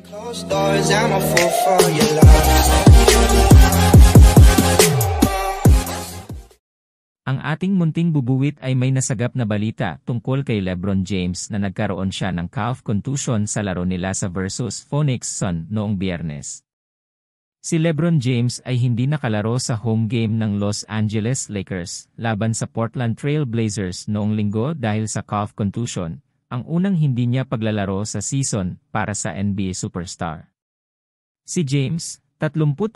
Closed doors, I'm a fool for your love. Ang ating munting bubuwit ay may nasagap na balita tungkol kay LeBron James na nagkaroon siya ng calf contusion sa laro nila sa versus Phoenix Sun noong Biyernes. Si LeBron James ay hindi nakalaro sa home game ng Los Angeles Lakers laban sa Portland Trail Blazers noong Linggo dahil sa calf contusion, ang unang hindi niya paglalaro sa season para sa NBA superstar. Si James, 38,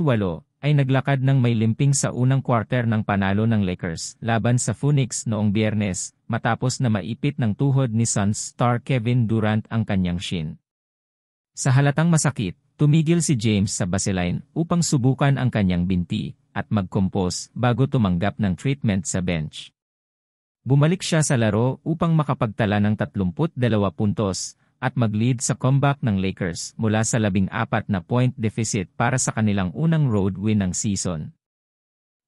ay naglakad ng may limping sa unang quarter ng panalo ng Lakers laban sa Phoenix noong Biyernes matapos na maipit ng tuhod ni Suns star Kevin Durant ang kanyang shin. Sa halatang masakit, tumigil si James sa baseline upang subukan ang kanyang binti at mag-compose bago tumanggap ng treatment sa bench. Bumalik siya sa laro upang makapagtala ng 32 puntos at mag-lead sa comeback ng Lakers mula sa 14 na point deficit para sa kanilang unang road win ng season.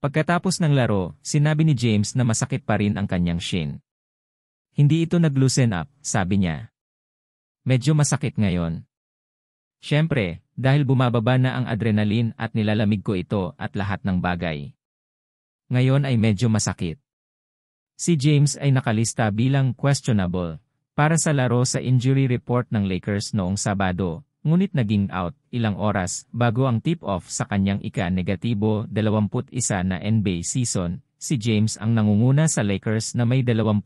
Pagkatapos ng laro, sinabi ni James na masakit pa rin ang kanyang shin. Hindi ito nag-loosen up, sabi niya. Medyo masakit ngayon. Siyempre, dahil bumababa na ang adrenaline at nilalamig ko ito at lahat ng bagay. Ngayon ay medyo masakit. Si James ay nakalista bilang questionable para sa laro sa injury report ng Lakers noong Sabado, ngunit naging out ilang oras bago ang tip-off sa kanyang ika-negatibo 21 na NBA season. Si James ang nangunguna sa Lakers na may 25.2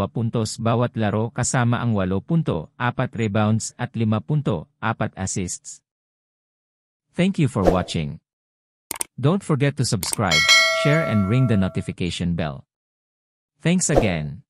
puntos bawat laro kasama ang 8.4 rebounds at 5.4 assists. Thank you for watching. Don't forget to subscribe, share and ring the notification bell. Thanks again.